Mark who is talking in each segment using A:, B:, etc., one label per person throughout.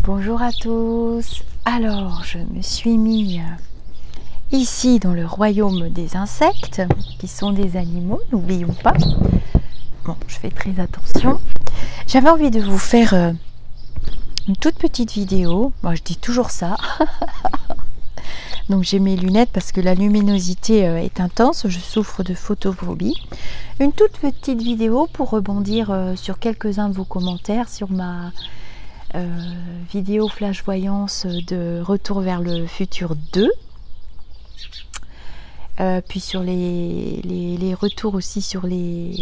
A: Bonjour à tous. Alors, je me suis mis ici dans le royaume des insectes, qui sont des animaux, n'oublions pas. Bon, je fais très attention. J'avais envie de vous faire une toute petite vidéo. Moi, je dis toujours ça. Donc, j'ai mes lunettes parce que la luminosité est intense. Je souffre de photophobie. Une toute petite vidéo pour rebondir sur quelques-uns de vos commentaires sur ma vidéo flash voyance de Retour vers le futur 2. Puis sur les retours aussi sur le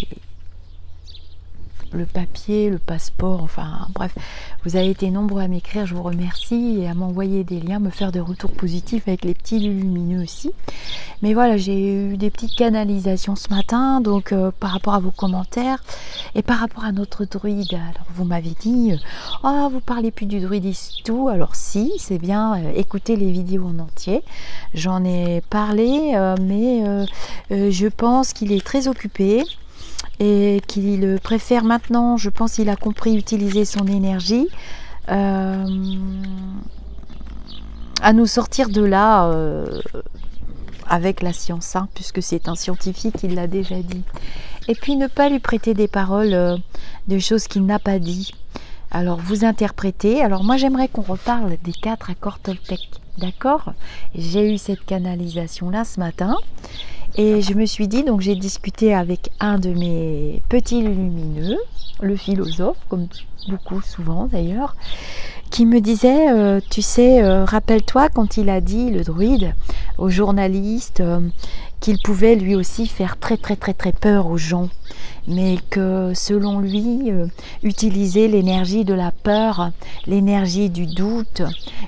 A: papier, le passeport, enfin bref, vous avez été nombreux à m'écrire, je vous remercie, et à m'envoyer des liens, me faire des retours positifs avec les petits lumineux aussi. Mais voilà, j'ai eu des petites canalisations ce matin, donc par rapport à vos commentaires et par rapport à notre druide. Alors vous m'avez dit, oh, vous parlez plus du druidisme tout. Alors si, c'est bien, écoutez les vidéos en entier. J'en ai parlé, mais je pense qu'il est très occupé. Et qu'il préfère maintenant, je pense qu'il a compris utiliser son énergie à nous sortir de là avec la science, hein, puisque c'est un scientifique, il l'a déjà dit. Et puis ne pas lui prêter des paroles de choses qu'il n'a pas dit. Alors vous interprétez. Alors moi j'aimerais qu'on reparle des 4 accords Toltec, d'accord? J'ai eu cette canalisation là ce matin. Et je me suis dit, donc j'ai discuté avec un de mes petits lumineux, le philosophe, comme beaucoup souvent d'ailleurs, qui me disait, tu sais, rappelle-toi quand il a dit, le druide, aux journalistes, qu'il pouvait lui aussi faire très peur aux gens, mais que selon lui, utiliser l'énergie de la peur, l'énergie du doute,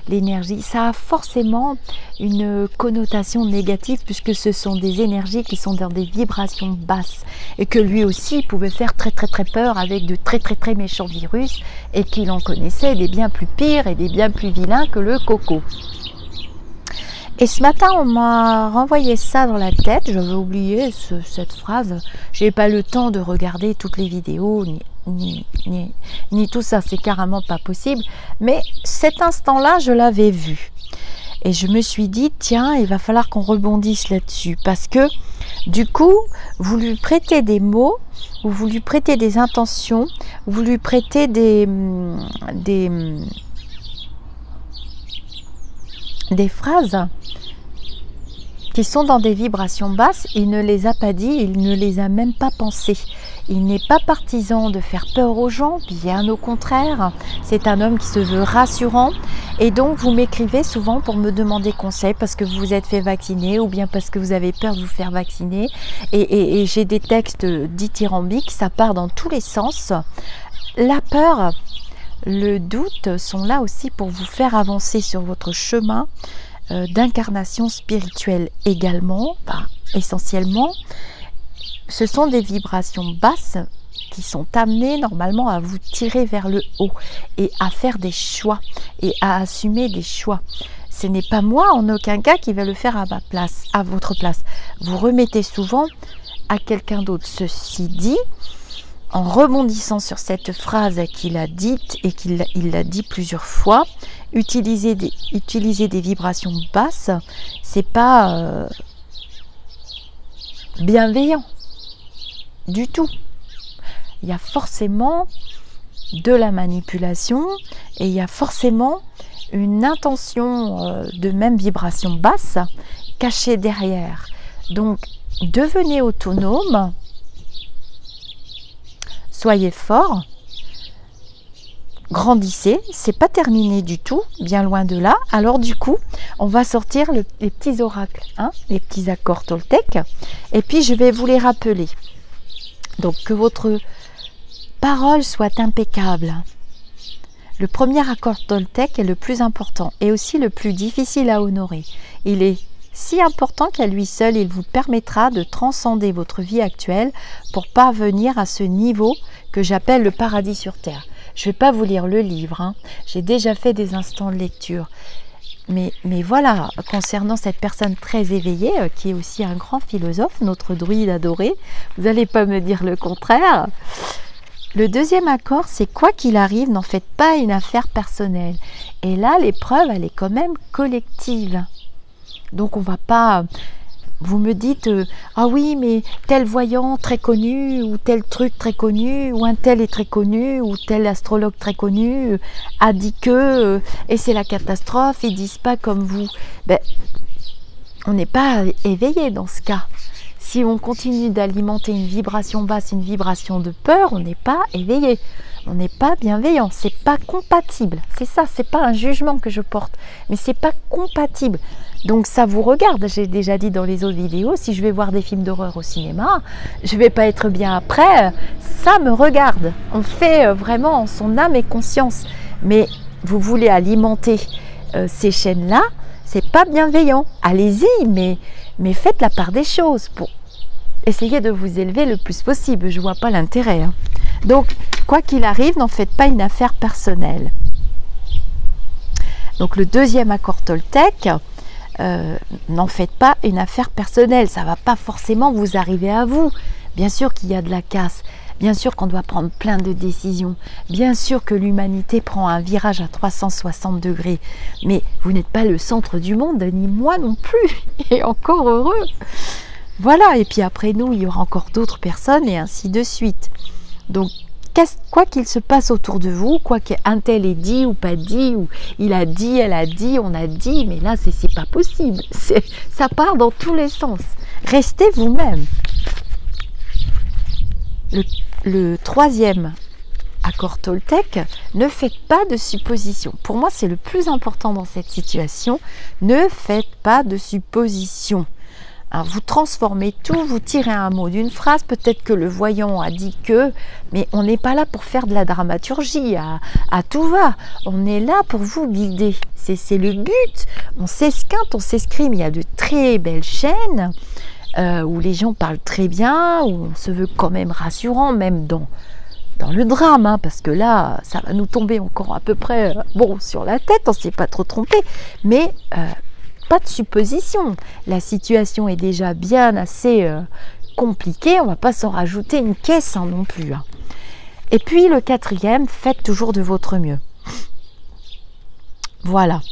A: l'énergie, ça a forcément une connotation négative puisque ce sont des énergies qui sont dans des vibrations basses et que lui aussi pouvait faire très peur avec de très méchants virus et qu'il en connaissait des bien plus pires et des bien plus vilains que le coco. Et ce matin, on m'a renvoyé ça dans la tête. J'avais oublié cette phrase. J'ai pas le temps de regarder toutes les vidéos, ni tout ça. C'est carrément pas possible. Mais cet instant-là, je l'avais vu. Et je me suis dit, tiens, il va falloir qu'on rebondisse là-dessus. Parce que, du coup, vous lui prêtez des mots, vous lui prêtez des intentions, vous lui prêtez des phrases qui sont dans des vibrations basses. Il ne les a pas dit, il ne les a même pas pensées. Il n'est pas partisan de faire peur aux gens, bien au contraire. C'est un homme qui se veut rassurant. Et donc, vous m'écrivez souvent pour me demander conseil parce que vous vous êtes fait vacciner ou bien parce que vous avez peur de vous faire vacciner. Et j'ai des textes dithyrambiques, ça part dans tous les sens. La peur, le doute sont là aussi pour vous faire avancer sur votre chemin d'incarnation spirituelle également, essentiellement. Ce sont des vibrations basses qui sont amenées normalement à vous tirer vers le haut et à faire des choix et à assumer des choix. Ce n'est pas moi en aucun cas qui va le faire à ma place, à votre place. Vous remettez souvent à quelqu'un d'autre. Ceci dit, en rebondissant sur cette phrase qu'il a dite et qu'il l'a dit plusieurs fois, utiliser des vibrations basses, c'est pas bienveillant du tout. Il y a forcément de la manipulation et il y a forcément une intention de même vibration basse cachée derrière. Donc, devenez autonome. Soyez fort, grandissez, c'est pas terminé du tout, bien loin de là. Alors du coup, on va sortir les petits oracles, hein, les petits accords Toltec, et puis je vais vous les rappeler. Donc que votre parole soit impeccable. Le premier accord Toltec est le plus important et aussi le plus difficile à honorer. Il est si important qu'à lui seul, il vous permettra de transcender votre vie actuelle pour parvenir à ce niveau que j'appelle le paradis sur terre. Je ne vais pas vous lire le livre, hein. J'ai déjà fait des instants de lecture. Mais voilà, concernant cette personne très éveillée, qui est aussi un grand philosophe, notre druide adoré, vous n'allez pas me dire le contraire. Le deuxième accord, c'est quoi qu'il arrive, n'en faites pas une affaire personnelle. Et là, l'épreuve, elle est quand même collective. Donc, on va pas... Vous me dites, ah oui, mais tel voyant très connu, ou tel truc très connu, ou un tel est très connu, ou tel astrologue très connu a dit que, et c'est la catastrophe, ils disent pas comme vous. Ben, on n'est pas éveillé dans ce cas. Si on continue d'alimenter une vibration basse, une vibration de peur, on n'est pas éveillé. On n'est pas bienveillant, c'est pas compatible. C'est ça, c'est pas un jugement que je porte, mais c'est pas compatible. Donc ça vous regarde, j'ai déjà dit dans les autres vidéos, si je vais voir des films d'horreur au cinéma, je vais pas être bien après, ça me regarde. On fait vraiment en son âme et conscience. Mais vous voulez alimenter ces chaînes-là, c'est pas bienveillant. Allez-y, mais faites la part des choses pour essayer de vous élever le plus possible. Je vois pas l'intérêt. Hein. Donc, quoi qu'il arrive, n'en faites pas une affaire personnelle. Donc, le deuxième accord Toltec, n'en faites pas une affaire personnelle. Ça ne va pas forcément vous arriver à vous. Bien sûr qu'il y a de la casse. Bien sûr qu'on doit prendre plein de décisions. Bien sûr que l'humanité prend un virage à 360 degrés. Mais vous n'êtes pas le centre du monde, ni moi non plus. Et encore heureux. Voilà, et puis après nous, il y aura encore d'autres personnes et ainsi de suite. Donc, quoi qu'il se passe autour de vous, quoi qu'un tel ait dit ou pas dit, ou il a dit, elle a dit, on a dit, mais là, c'est pas possible. Ça part dans tous les sens. Restez vous-même. Le troisième accord Toltec, ne faites pas de suppositions. Pour moi, c'est le plus important dans cette situation. Ne faites pas de suppositions. Alors, vous transformez tout, vous tirez un mot d'une phrase, peut-être que le voyant a dit que, mais on n'est pas là pour faire de la dramaturgie, à tout va. On est là pour vous guider. C'est le but. On s'esquinte, on s'escrime. Il y a de très belles chaînes où les gens parlent très bien, où on se veut quand même rassurant, même dans le drame, hein, parce que là, ça va nous tomber encore à peu près sur la tête, on ne s'est pas trop trompé, mais... pas de supposition. La situation est déjà bien assez compliquée. On ne va pas s'en rajouter une caisse non plus. Hein. Et puis le quatrième, faites toujours de votre mieux. Voilà.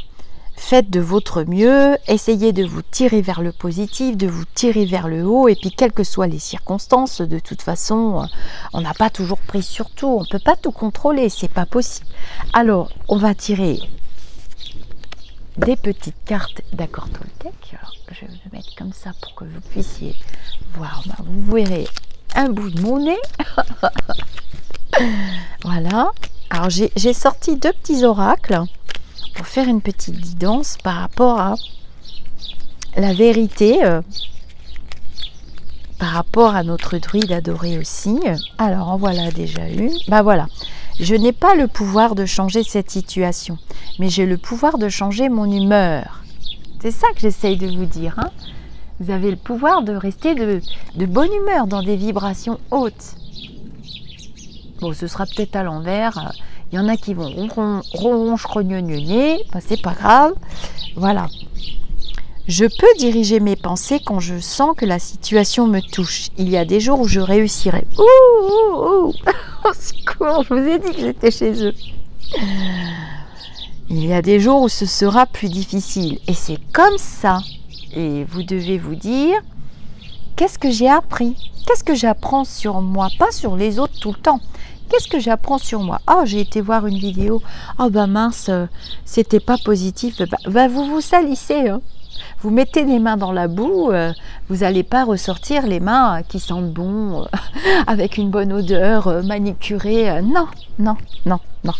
A: Faites de votre mieux. Essayez de vous tirer vers le positif, de vous tirer vers le haut. Et puis quelles que soient les circonstances, de toute façon, on n'a pas toujours prise sur tout. On ne peut pas tout contrôler. C'est pas possible. Alors, on va tirer des petites cartes d'accord Toltec. Alors, je vais me mettre comme ça pour que vous puissiez voir. Vous verrez un bout de mon nez. Voilà. Alors, j'ai sorti deux petits oracles pour faire une petite guidance par rapport à la vérité, par rapport à notre druide adoré aussi. Alors, en voilà déjà une. Ben voilà. Je n'ai pas le pouvoir de changer cette situation, mais j'ai le pouvoir de changer mon humeur. C'est ça que j'essaye de vous dire. Hein. Vous avez le pouvoir de rester de bonne humeur dans des vibrations hautes. Bon, ce sera peut-être à l'envers. Il y en a qui vont ronronche, rognonnionner. Ben, c'est pas grave. Voilà. Je peux diriger mes pensées quand je sens que la situation me touche. Il y a des jours où je réussirai. Ouh, au secours, je vous ai dit que j'étais chez eux. Il y a des jours où ce sera plus difficile. Et c'est comme ça. Et vous devez vous dire, qu'est-ce que j'ai appris? Qu'est-ce que j'apprends sur moi? Pas sur les autres tout le temps. Qu'est-ce que j'apprends sur moi? Ah, j'ai été voir une vidéo. Ah bah mince, c'était pas positif. Bah, vous vous salissez, hein. Vous mettez les mains dans la boue, vous n'allez pas ressortir les mains qui sentent bon, avec une bonne odeur, manicurée. Non, non, non, non.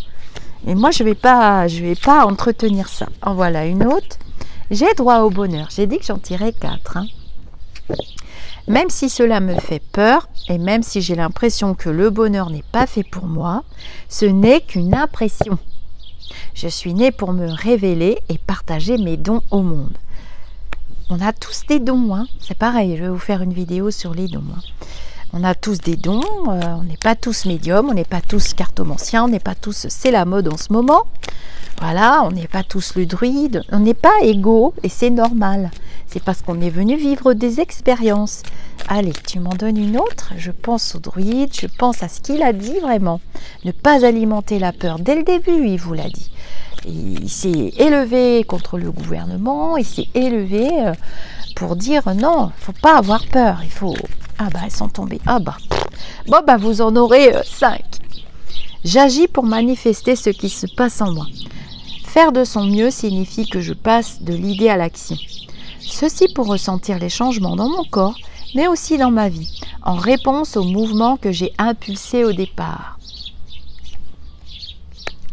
A: Et moi, je vais pas entretenir ça. En voilà une autre. J'ai droit au bonheur. J'ai dit que j'en tirais 4. Hein. Même si cela me fait peur, et même si j'ai l'impression que le bonheur n'est pas fait pour moi, ce n'est qu'une impression. Je suis née pour me révéler et partager mes dons au monde. On a tous des dons, hein. C'est pareil, je vais vous faire une vidéo sur les dons. Hein. On a tous des dons, on n'est pas tous médiums, on n'est pas tous cartomanciens, on n'est pas tous... C'est la mode en ce moment. Voilà, on n'est pas tous le druide, on n'est pas égaux et c'est normal. C'est parce qu'on est venu vivre des expériences. Allez, tu m'en donnes une autre. Je pense au druide, je pense à ce qu'il a dit vraiment. Ne pas alimenter la peur. Dès le début, il vous l'a dit. Il s'est élevé contre le gouvernement, il s'est élevé pour dire non, il ne faut pas avoir peur. Il faut... Ah bah, elles sont tombées. Ah bah, bon bah, vous en aurez 5. J'agis pour manifester ce qui se passe en moi. Faire de son mieux signifie que je passe de l'idée à l'action. Ceci pour ressentir les changements dans mon corps, mais aussi dans ma vie, en réponse au mouvement que j'ai impulsé au départ.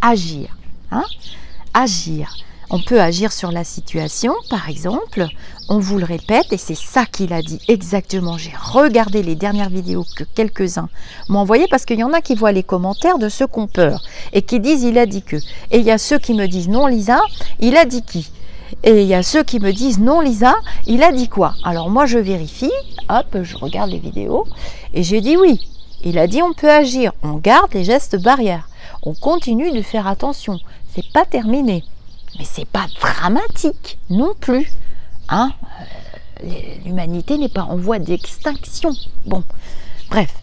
A: Agir. Hein? Agir. On peut agir sur la situation, par exemple. On vous le répète, et c'est ça qu'il a dit exactement. J'ai regardé les dernières vidéos que quelques-uns m'ont envoyées parce qu'il y en a qui voient les commentaires de ceux qui ont peur et qui disent il a dit que. Et il y a ceux qui me disent non Lisa, il a dit qui. Et il y a ceux qui me disent non Lisa, il a dit quoi. Alors moi je vérifie, hop, je regarde les vidéos et j'ai dit oui. Il a dit on peut agir, on garde les gestes barrières, on continue de faire attention. C'est pas terminé. Mais c'est pas dramatique non plus. Hein, l'humanité n'est pas en voie d'extinction. Bon, bref.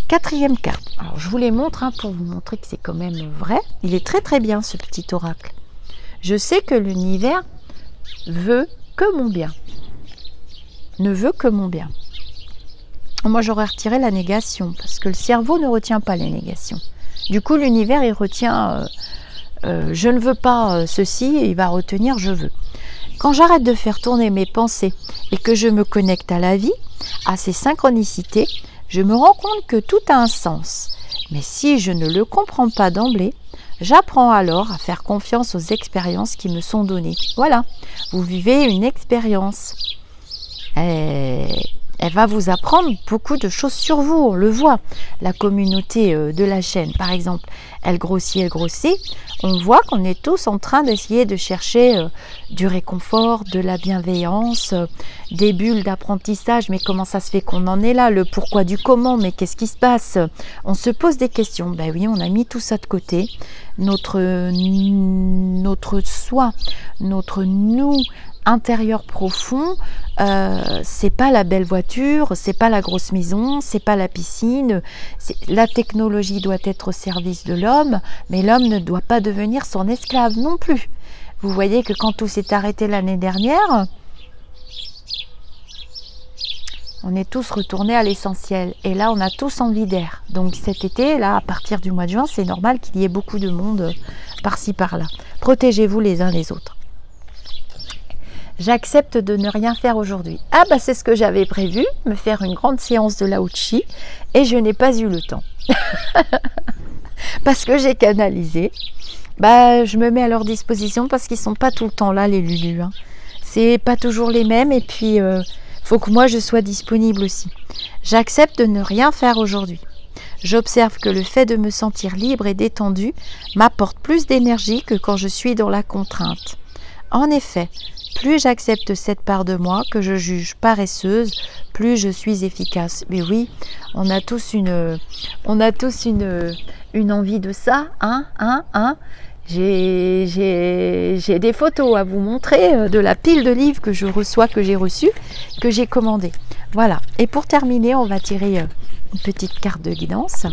A: 4e carte. Alors, je vous les montre pour vous montrer que c'est quand même vrai. Il est très très bien ce petit oracle. Je sais que l'univers veut que mon bien. Ne veut que mon bien. Moi, j'aurais retiré la négation parce que le cerveau ne retient pas les négations. Du coup, l'univers, il retient... je ne veux pas ceci, il va retenir je veux. Quand j'arrête de faire tourner mes pensées et que je me connecte à la vie, à ces synchronicités, je me rends compte que tout a un sens. Mais si je ne le comprends pas d'emblée, j'apprends alors à faire confiance aux expériences qui me sont données. Voilà, vous vivez une expérience. Elle va vous apprendre beaucoup de choses sur vous, on le voit. La communauté de la chaîne, par exemple, elle grossit, elle grossit. On voit qu'on est tous en train d'essayer de chercher du réconfort, de la bienveillance, des bulles d'apprentissage. Mais comment ça se fait qu'on en est là? Le pourquoi du comment? Mais qu'est-ce qui se passe? On se pose des questions. Ben oui, on a mis tout ça de côté. Notre soi, notre nous intérieur profond, c'est pas la belle voiture, c'est pas la grosse maison, c'est pas la piscine. La technologie doit être au service de l'homme, mais l'homme ne doit pas devenir son esclave non plus. Vous voyez que quand tout s'est arrêté l'année dernière, on est tous retournés à l'essentiel. Et là, on a tous envie d'air. Donc cet été, là, à partir du mois de juin, c'est normal qu'il y ait beaucoup de monde par-ci, par-là. Protégez-vous les uns les autres. J'accepte de ne rien faire aujourd'hui. Ah bah c'est ce que j'avais prévu, me faire une grande séance de Lao Chi et je n'ai pas eu le temps. Parce que j'ai canalisé. Bah je me mets à leur disposition parce qu'ils sont pas tout le temps là les Lulus. Hein. C'est pas toujours les mêmes et puis faut que moi je sois disponible aussi. J'accepte de ne rien faire aujourd'hui. J'observe que le fait de me sentir libre et détendu m'apporte plus d'énergie que quand je suis dans la contrainte. En effet, plus j'accepte cette part de moi que je juge paresseuse, plus je suis efficace. Mais oui, on a tous une envie de ça, hein. J'ai des photos à vous montrer de la pile de livres que je reçois, que j'ai reçus, que j'ai commandé. Voilà. Et pour terminer, on va tirer une petite carte de guidance.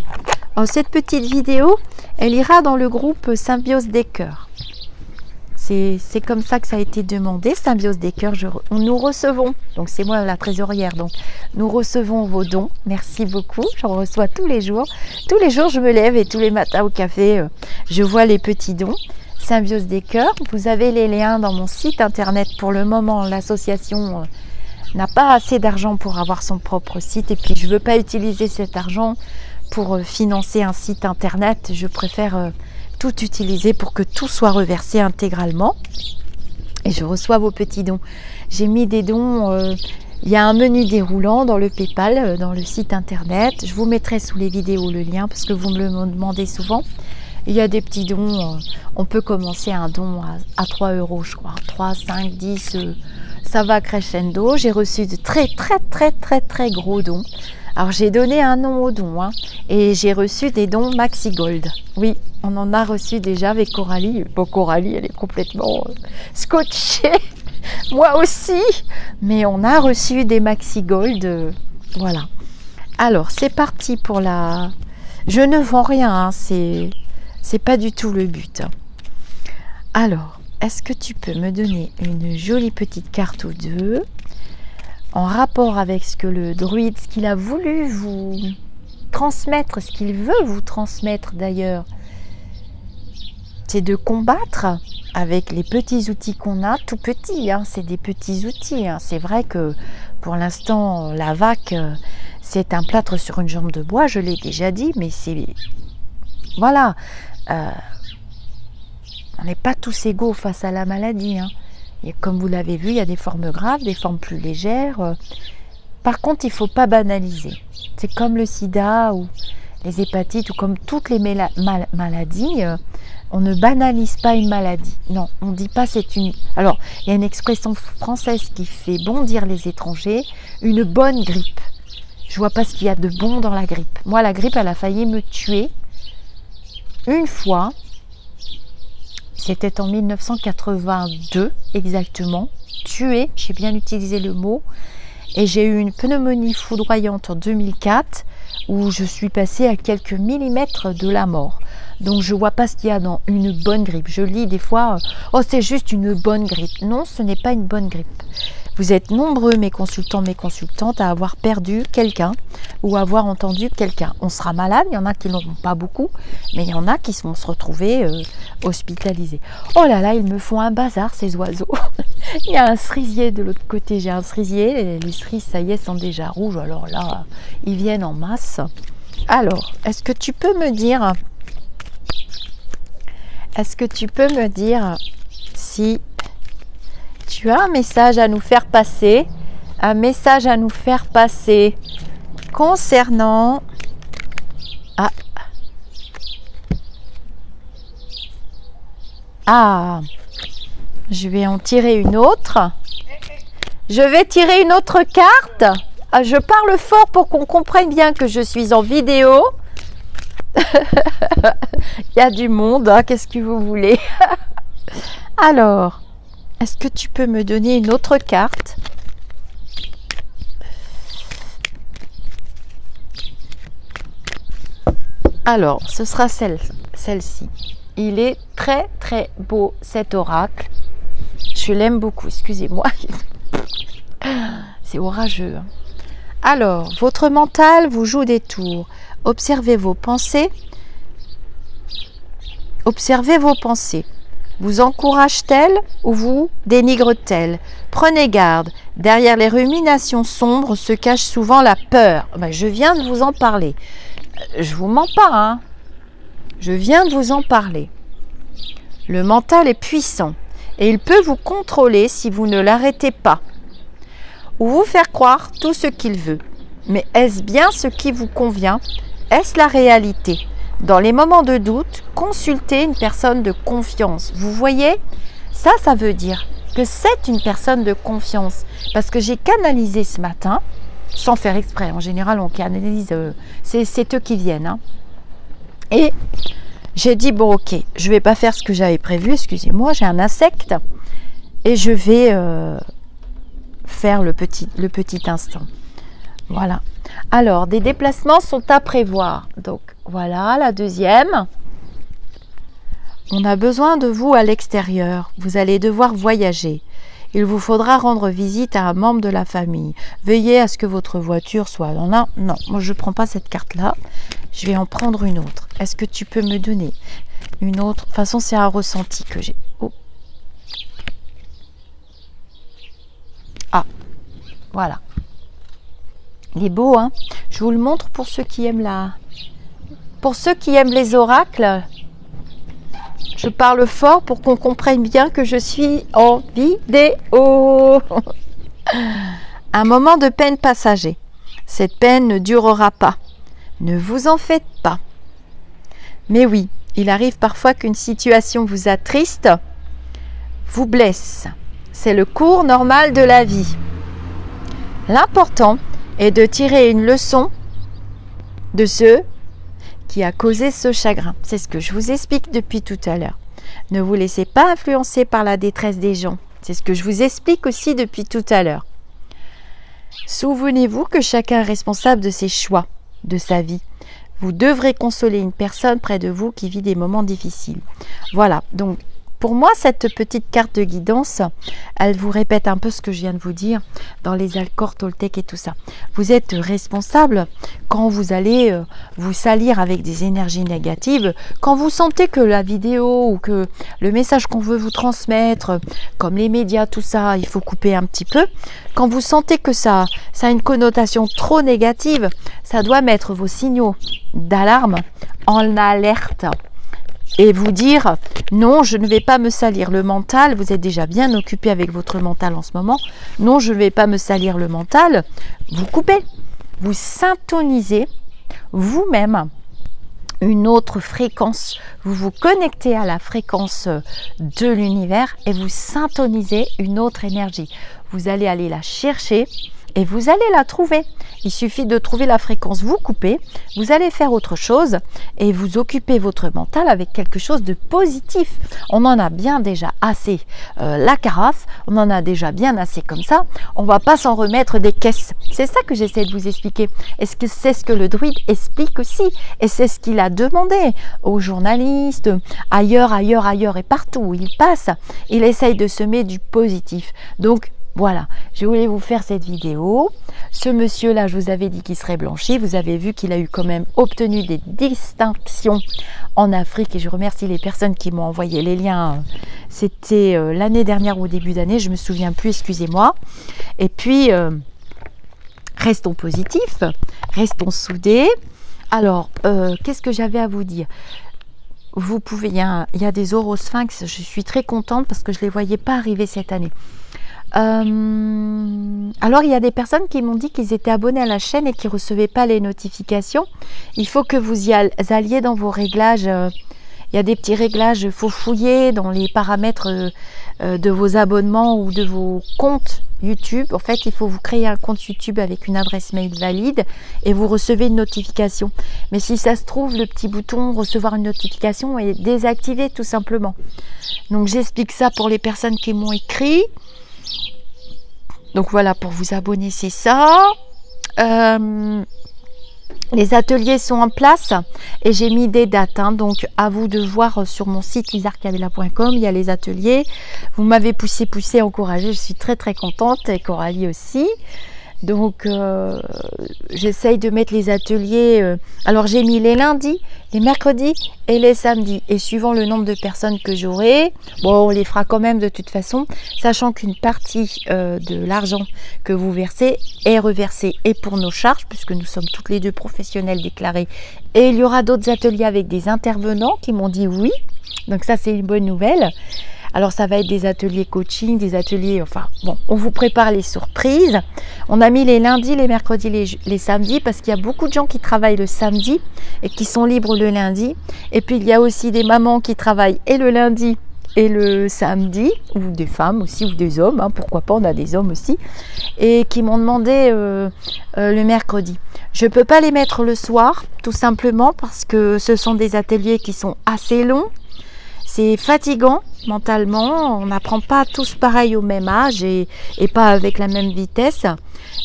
A: Alors, cette petite vidéo, elle ira dans le groupe Symbiose des Cœurs. C'est comme ça que ça a été demandé, Symbiose des Cœurs. Nous recevons, donc c'est moi la trésorière, donc nous recevons vos dons. Merci beaucoup, j'en reçois tous les jours. Tous les jours, je me lève et tous les matins au café, je vois les petits dons. Symbiose des Cœurs, vous avez les liens dans mon site internet. Pour le moment, l'association n'a pas assez d'argent pour avoir son propre site et puis je ne veux pas utiliser cet argent pour financer un site internet. Je préfère... tout utiliser pour que tout soit reversé intégralement et je reçois vos petits dons. J'ai mis des dons, il y a un menu déroulant dans le PayPal, dans le site internet. Je vous mettrai sous les vidéos le lien parce que vous me le demandez souvent. Il y a des petits dons, on peut commencer un don à 3 €, je crois, 3, 5, 10, ça va crescendo. J'ai reçu de très gros dons Alors j'ai donné un nom aux dons, hein, et j'ai reçu des dons Maxi Gold. Oui, on en a reçu déjà avec Coralie. Bon, Coralie, elle est complètement scotchée. Moi aussi. Mais on a reçu des Maxi Gold. Voilà. Alors, c'est parti pour la... Je ne vends rien, hein, c'est pas du tout le but. Alors, est-ce que tu peux me donner une jolie petite carte ou deux en rapport avec ce que le druide, ce qu'il a voulu vous transmettre, ce qu'il veut vous transmettre d'ailleurs, c'est de combattre avec les petits outils qu'on a, tout petits, hein, c'est des petits outils. Hein. C'est vrai que pour l'instant, la vaque, c'est un plâtre sur une jambe de bois, je l'ai déjà dit, mais c'est... Voilà. On n'est pas tous égaux face à la maladie. Hein. Et comme vous l'avez vu, il y a des formes graves, des formes plus légères. Par contre, il ne faut pas banaliser. C'est comme le sida ou les hépatites ou comme toutes les maladies. On ne banalise pas une maladie. Non, on ne dit pas c'est une... Alors, il y a une expression française qui fait bondir les étrangers. Une bonne grippe. Je vois pas ce qu'il y a de bon dans la grippe. Moi, la grippe, elle a failli me tuer. Une fois, c'était en 1982 exactement. Tuer, j'ai bien utilisé le mot. Et j'ai eu une pneumonie foudroyante en 2004 où je suis passée à quelques millimètres de la mort. Donc je vois pas ce qu'il y a dans une bonne grippe. Je lis des fois, oh c'est juste une bonne grippe. Non, ce n'est pas une bonne grippe. Vous êtes nombreux, mes consultants, mes consultantes, à avoir perdu quelqu'un ou avoir entendu quelqu'un. On sera malade, il y en a qui n'en ont pas beaucoup, mais il y en a qui vont se retrouver hospitalisés. Oh là là, ils me font un bazar, ces oiseaux. Il y a un cerisier de l'autre côté, j'ai un cerisier, les cerises, ça y est, sont déjà rouges. Alors là, ils viennent en masse. Alors, est-ce que tu peux me dire... Est-ce que tu peux me dire si tu as un message à nous faire passer, concernant... Je vais en tirer une autre. Je vais tirer une autre carte. Je parle fort pour qu'on comprenne bien que je suis en vidéo. Il y a du monde, hein, qu'est-ce que vous voulez? Alors, est-ce que tu peux me donner une autre carte? Alors, ce sera celle-ci. Il est très très beau cet oracle. Je l'aime beaucoup, excusez-moi. C'est orageux. Hein. Alors, votre mental vous joue des tours. Observez vos pensées. Observez vos pensées. Vous encourage-t-elle ou vous dénigre-t-elle? Prenez garde. Derrière les ruminations sombres se cache souvent la peur. Ben, je viens de vous en parler. Je vous mens pas, hein. Je viens de vous en parler. Le mental est puissant et il peut vous contrôler si vous ne l'arrêtez pas. Ou vous faire croire tout ce qu'il veut. Mais est-ce bien ce qui vous convient? Est-ce la réalité? Dans les moments de doute, consultez une personne de confiance. Vous voyez, ça veut dire que c'est une personne de confiance. Parce que j'ai canalisé ce matin, sans faire exprès. En général, on canalise, c'est eux qui viennent. Hein. Et j'ai dit, bon ok, je ne vais pas faire ce que j'avais prévu, excusez-moi, j'ai un insecte. Et je vais faire le petit instant. Voilà. Alors, des déplacements sont à prévoir. Donc, voilà la deuxième. On a besoin de vous à l'extérieur. Vous allez devoir voyager. Il vous faudra rendre visite à un membre de la famille. Veuillez à ce que votre voiture soit dans la... Non, moi je ne prends pas cette carte-là. Je vais en prendre une autre. Est-ce que tu peux me donner une autre? De toute façon, c'est un ressenti que j'ai. Oh. Ah, voilà. Il est beau, hein? Je vous le montre pour ceux qui aiment Pour ceux qui aiment les oracles, je parle fort pour qu'on comprenne bien que je suis en vidéo. Un moment de peine passager. Cette peine ne durera pas. Ne vous en faites pas. Mais oui, il arrive parfois qu'une situation vous attriste, vous blesse. C'est le cours normal de la vie. L'important est de tirer une leçon de ceux qui a causé ce chagrin. C'est ce que je vous explique depuis tout à l'heure. Ne vous laissez pas influencer par la détresse des gens. C'est ce que je vous explique aussi depuis tout à l'heure. Souvenez-vous que chacun est responsable de ses choix, de sa vie. Vous devrez consoler une personne près de vous qui vit des moments difficiles. Voilà, donc pour moi, cette petite carte de guidance, elle vous répète un peu ce que je viens de vous dire dans les accords Toltec et tout ça. Vous êtes responsable quand vous allez vous salir avec des énergies négatives, quand vous sentez que la vidéo ou que le message qu'on veut vous transmettre, comme les médias, tout ça, il faut couper un petit peu. Quand vous sentez que ça a une connotation trop négative, ça doit mettre vos signaux d'alarme en alerte. Et vous dire, non, je ne vais pas me salir le mental. Vous êtes déjà bien occupé avec votre mental en ce moment. Non, je ne vais pas me salir le mental. Vous coupez. Vous syntonisez vous-même une autre fréquence. Vous vous connectez à la fréquence de l'univers et vous syntonisez une autre énergie. Vous allez aller la chercher et vous allez la trouver. Il suffit de trouver la fréquence, vous coupez, vous allez faire autre chose et vous occupez votre mental avec quelque chose de positif. On en a bien déjà assez la carafe, on en a déjà bien assez comme ça, on va pas s'en remettre des caisses. C'est ça que j'essaie de vous expliquer. Est-ce que c'est ce que le druide explique aussi? Et c'est ce qu'il a demandé aux journalistes, ailleurs et partout où il passe. Il essaye de semer du positif. Donc, voilà, je voulais vous faire cette vidéo. Ce monsieur-là, je vous avais dit qu'il serait blanchi. Vous avez vu qu'il a eu quand même obtenu des distinctions en Afrique. Et je remercie les personnes qui m'ont envoyé les liens. C'était l'année dernière ou au début d'année, je ne me souviens plus, excusez-moi. Et puis, restons positifs, restons soudés. Alors, qu'est-ce que j'avais à vous dire? Vous pouvez, il y a des orosphinx, je suis très contente parce que je ne les voyais pas arriver cette année. Alors il y a des personnes qui m'ont dit qu'ils étaient abonnés à la chaîne et qui ne recevaient pas les notifications. Il faut que vous y alliez dans vos réglages. Il y a des petits réglages, il faut fouiller dans les paramètres de vos abonnements ou de vos comptes YouTube. En fait, il faut vous créer un compte YouTube avec une adresse mail valide et vous recevez une notification. Mais si ça se trouve, le petit bouton recevoir une notification est désactivé tout simplement. Donc j'explique ça pour les personnes qui m'ont écrit. Donc voilà, pour vous abonner, c'est ça. Les ateliers sont en place et j'ai mis des dates. Donc à vous de voir sur mon site lisarcavella.com, il y a les ateliers. Vous m'avez poussé, encouragé. Je suis très très contente et Coralie aussi. Donc j'essaye de mettre les ateliers. Alors j'ai mis les lundis, les mercredis et les samedis. Et suivant le nombre de personnes que j'aurai, bon, on les fera quand même de toute façon, sachant qu'une partie de l'argent que vous versez est reversée et pour nos charges, puisque nous sommes toutes les deux professionnels déclarés. Et il y aura d'autres ateliers avec des intervenants qui m'ont dit oui. Donc ça, c'est une bonne nouvelle. Alors ça va être des ateliers coaching, des ateliers, enfin bon, on vous prépare les surprises. On a mis les lundis, les mercredis, les samedis parce qu'il y a beaucoup de gens qui travaillent le samedi et qui sont libres le lundi. Et puis il y a aussi des mamans qui travaillent et le lundi et le samedi, ou des femmes aussi, ou des hommes, hein, pourquoi pas, on a des hommes aussi, et qui m'ont demandé le mercredi. Je ne peux pas les mettre le soir, tout simplement parce que ce sont des ateliers qui sont assez longs. C'est fatigant mentalement, on n'apprend pas tous pareil au même âge et pas avec la même vitesse.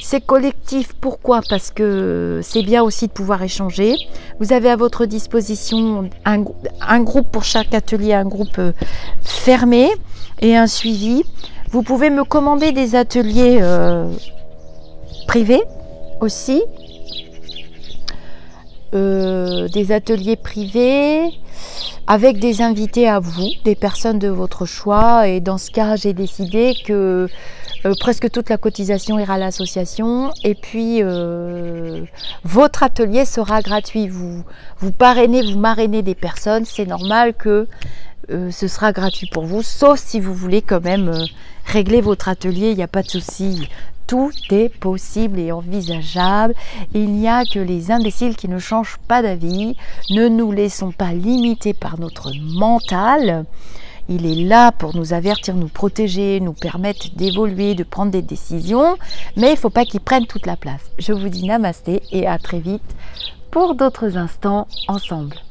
A: C'est collectif, pourquoi? Parce que c'est bien aussi de pouvoir échanger. Vous avez à votre disposition un groupe pour chaque atelier, un groupe fermé et un suivi. Vous pouvez me commander des ateliers privés aussi. Des ateliers privés avec des invités à vous, des personnes de votre choix. Et dans ce cas, j'ai décidé que presque toute la cotisation ira à l'association. Et puis, votre atelier sera gratuit. Vous parrainez, vous marrainez des personnes. C'est normal que ce sera gratuit pour vous, sauf si vous voulez quand même régler votre atelier. Il n'y a pas de souci. Tout est possible et envisageable. Il n'y a que les imbéciles qui ne changent pas d'avis. Ne nous laissons pas limiter par notre mental. Il est là pour nous avertir, nous protéger, nous permettre d'évoluer, de prendre des décisions. Mais il ne faut pas qu'il prenne toute la place. Je vous dis namasté et à très vite pour d'autres instants ensemble.